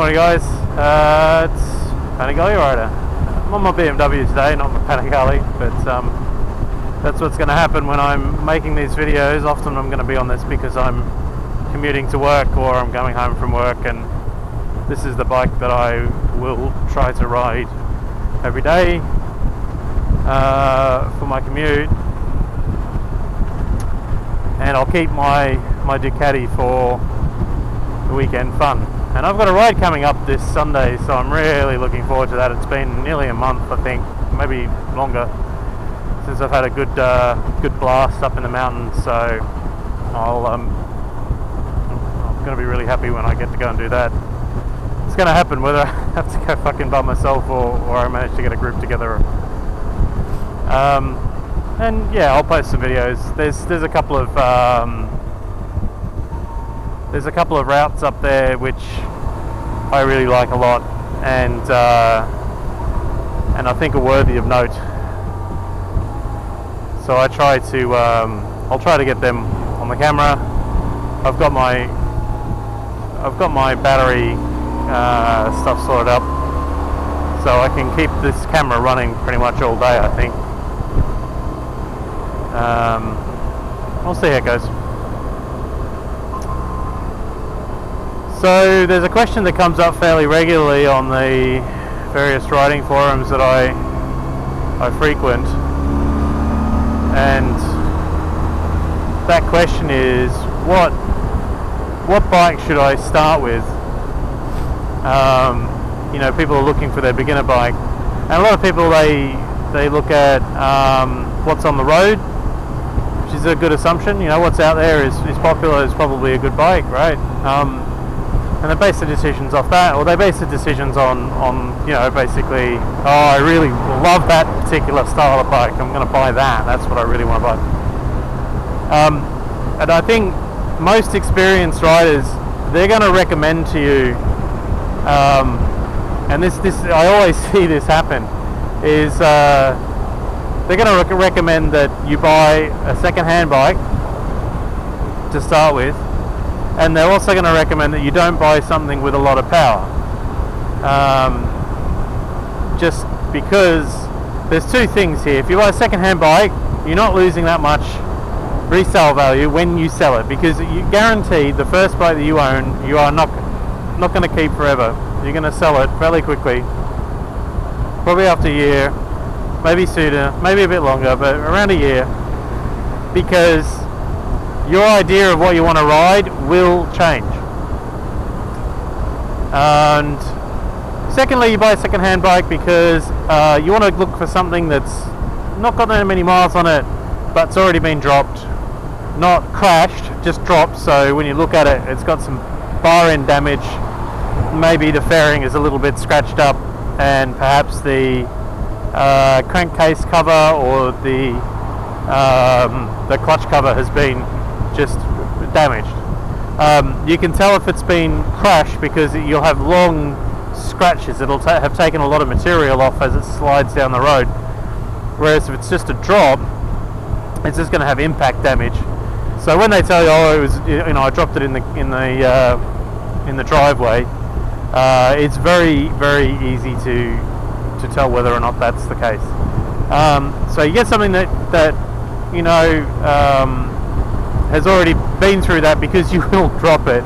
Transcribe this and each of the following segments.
morning guys, it's Panigale Rider. I'm on my BMW today, not my Panigale, but that's what's going to happen when I'm making these videos. Often I'm going to be on this because I'm commuting to work or I'm going home from work, and this is the bike that I will try to ride every day for my commute, and I'll keep my Ducati for the weekend fun. And I've got a ride coming up this Sunday, so I'm really looking forward to that. It's been nearly a month, I think, maybe longer, since I've had a good blast up in the mountains. So I'm going to be really happy when I get to go and do that. It's going to happen whether I have to go fucking by myself or I manage to get a group together. And yeah, I'll post some videos. There's a couple of routes up there which I really like a lot, and I think are worthy of note. So I try to I'll try to get them on the camera. I've got my battery stuff sorted up, so I can keep this camera running pretty much all day, I think. We'll see how it goes. So there's a question that comes up fairly regularly on the various riding forums that I frequent, and that question is, what bike should I start with? You know, people are looking for their beginner bike, and a lot of people they look at what's on the road, which is a good assumption. You know, what's out there is popular, is probably a good bike, right? And they base the decisions off that, or they base the decisions on you know, basically, oh, I really love that particular style of bike, I'm going to buy that, that's what I really want to buy. And I think most experienced riders, they're going to recommend to you, and this I always see this happen, is they're going to recommend that you buy a second-hand bike to start with, and they're also going to recommend that you don't buy something with a lot of power, just because there's two things here. If you buy a second-hand bike, you're not losing that much resale value when you sell it, because you guarantee the first bike that you own, you are not going to keep forever. You're going to sell it fairly quickly, probably after a year, maybe sooner, maybe a bit longer, but around a year, because your idea of what you want to ride will change. And secondly, you buy a second-hand bike because you want to look for something that's not got that many miles on it, but it's already been dropped, not crashed, just dropped. So when you look at it, it's got some bar end damage, maybe the fairing is a little bit scratched up, and perhaps the crankcase cover or the clutch cover has been just damaged. You can tell if it's been crashed because you'll have long scratches. It'll have taken a lot of material off as it slides down the road, whereas if it's just a drop, it's just going to have impact damage. So when they tell you, oh, it was, you know, I dropped it in the driveway, it's very, very easy to tell whether or not that's the case. So you get something that you know has already been through that, because you will drop it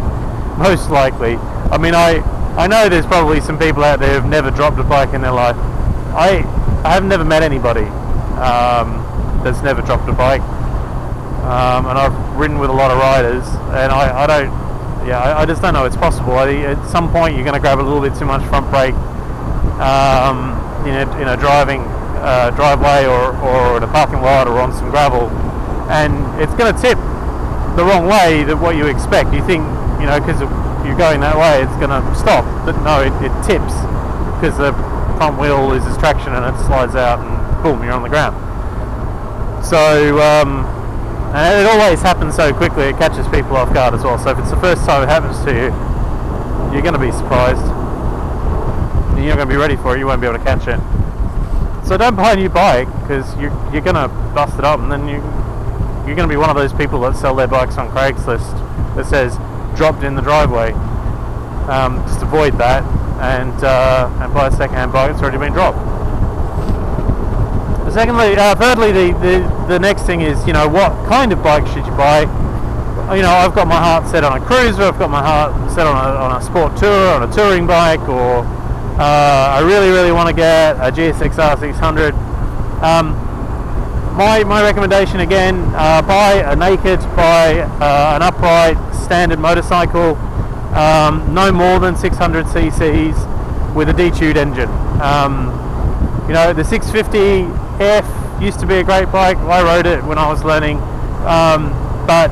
most likely. I mean, I know there's probably some people out there who've never dropped a bike in their life. I have never met anybody that's never dropped a bike, and I've ridden with a lot of riders, and I just don't know it's possible. At some point you're going to grab a little bit too much front brake in a driveway or in a parking lot or on some gravel, and it's going to tip the wrong way than what you expect. You think, you know, because you're going that way, it's going to stop, but no, it tips because the front wheel loses traction and it slides out, and boom, you're on the ground. So and it always happens so quickly, it catches people off guard as well. So if it's the first time it happens to you, you're going to be surprised, you're not going to be ready for it, you won't be able to catch it. So don't buy a new bike, because you're going to bust it up, and then you're going to be one of those people that sell their bikes on Craigslist that says dropped in the driveway. Just avoid that, and buy a second-hand bike that's already been dropped. Thirdly, the next thing is, what kind of bike should you buy? I've got my heart set on a cruiser, I've got my heart set on a sport tourer, on a touring bike, or I really want to get a GSX R600. My recommendation again, buy a naked, buy an upright standard motorcycle, no more than 600 cc's with a detuned engine. The 650F used to be a great bike. I rode it when I was learning, but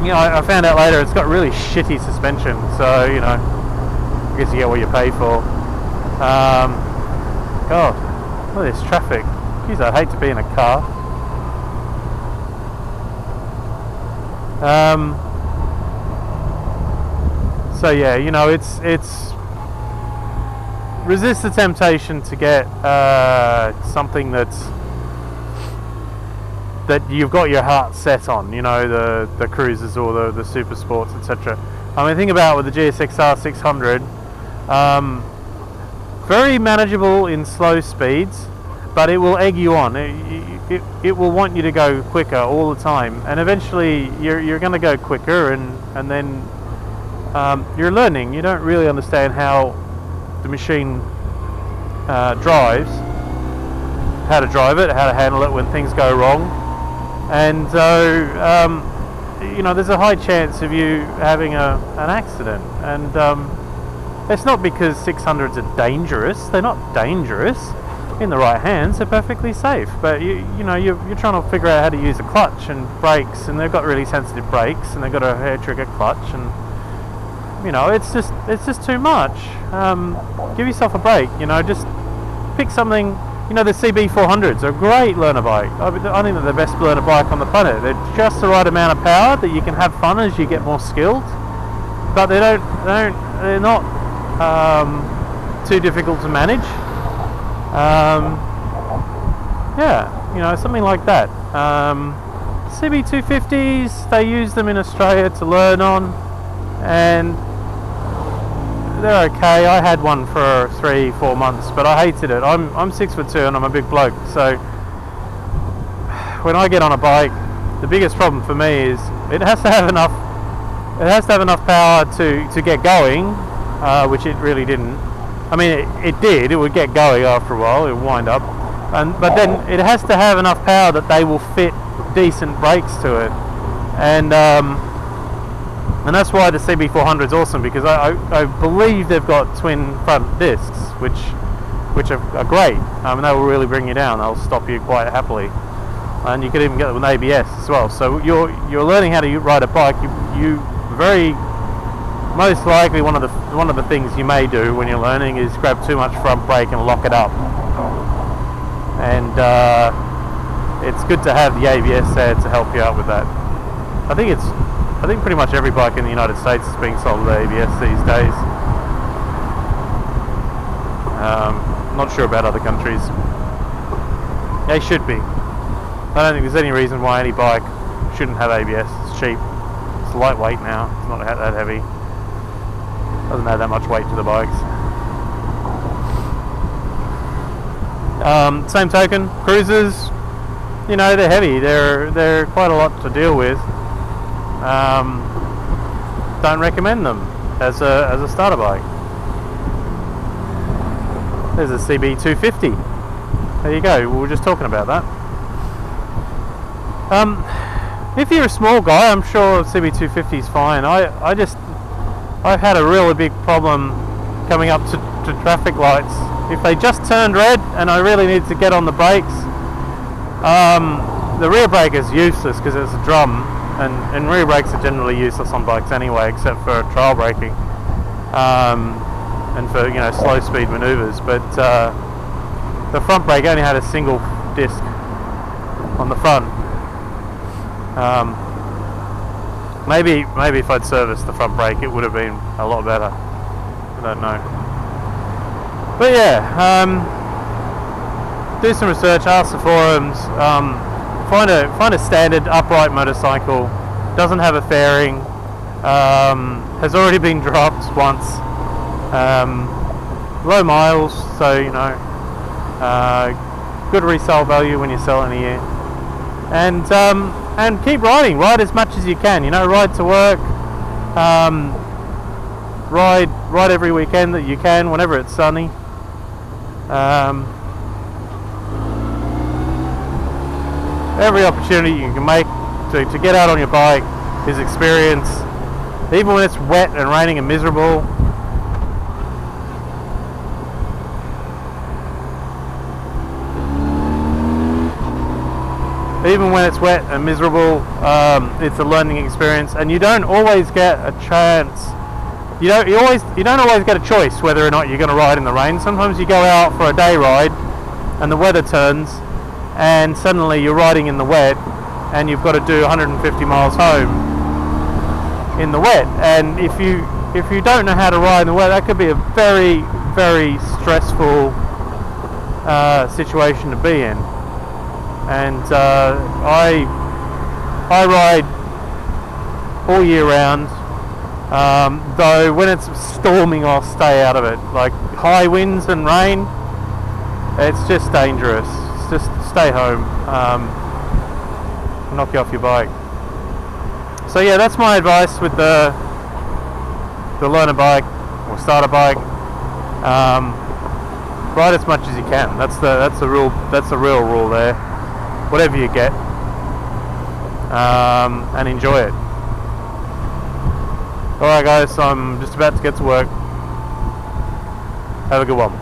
I found out later it's got really shitty suspension. So I guess you get what you pay for. God, look at this traffic. Jeez, I'd hate to be in a car. So yeah, it's resist the temptation to get something that you've got your heart set on, the cruisers or the super sports, etc. Think about with the GSX R600, very manageable in slow speeds, but it will egg you on. It will want you to go quicker all the time, and eventually you're going to go quicker, and then you're learning. You don't really understand how the machine drives, how to drive it, how to handle it when things go wrong, and so there's a high chance of you having an accident. And it's not because 600s are dangerous. They're not dangerous. In the right hands, they're perfectly safe. But you're trying to figure out how to use a clutch and brakes, and they've got really sensitive brakes, and they've got a hair trigger clutch, and it's just too much. Give yourself a break. Just pick something. The CB400s are a great learner bike. I think they're the best learner bike on the planet. They're just the right amount of power that you can have fun as you get more skilled, but they're not too difficult to manage. Something like that. CB250s, they use them in Australia to learn on, and they're okay. I had one for 3-4 months, but I hated it. I'm 6'2" and I'm a big bloke, so when I get on a bike, the biggest problem for me is it has to have enough power to get going, which it really didn't. It did. It would get going after a while. It would wind up, but then it has to have enough power that they will fit decent brakes to it, and that's why the CB400 is awesome, because I believe they've got twin front discs, which are great. And they will really bring you down. They'll stop you quite happily, and you could even get it with ABS as well. So you're learning how to ride a bike. You very most likely one of the things you may do when you're learning is grab too much front brake and lock it up, and it's good to have the ABS there to help you out with that. I think pretty much every bike in the United States is being sold with ABS these days. Not sure about other countries. They should be. I don't think there's any reason why any bike shouldn't have ABS. It's cheap. It's lightweight now. It's not that heavy. Doesn't add that much weight to the bikes. Same token, cruisers, they're heavy. They're quite a lot to deal with. Don't recommend them as a starter bike. There's a CB250. There you go. We were just talking about that. If you're a small guy, I'm sure CB250 is fine. I've had a really big problem coming up to traffic lights. If they just turned red and I really need to get on the brakes, the rear brake is useless because it's a drum, and rear brakes are generally useless on bikes anyway, except for trial braking and for slow speed maneuvers. But the front brake only had a single disc on the front. Maybe if I'd serviced the front brake, it would have been a lot better. I don't know. But yeah, do some research, ask the forums, find a standard upright motorcycle, doesn't have a fairing, has already been dropped once. Low miles, so good resale value when you sell it in a year. And keep riding. Ride as much as you can. Ride to work. Ride every weekend that you can, whenever it's sunny. Every opportunity you can make to get out on your bike is experience. Even when it's wet and raining and miserable. Even when it's wet and miserable, it's a learning experience, and you don't always get a chance. You don't always get a choice whether or not you're going to ride in the rain. Sometimes you go out for a day ride, and the weather turns, and suddenly you're riding in the wet, and you've got to do 150 miles home in the wet. And if you don't know how to ride in the wet, that could be a very, very stressful situation to be in. And I ride all year round, though when it's storming I'll stay out of it. Like high winds and rain, it's just dangerous. It's just stay home, knock you off your bike. So yeah, that's my advice with the learner bike or starter bike. Ride as much as you can. That's the real rule there. Whatever you get, and enjoy it. Alright guys, I'm just about to get to work. Have a good one.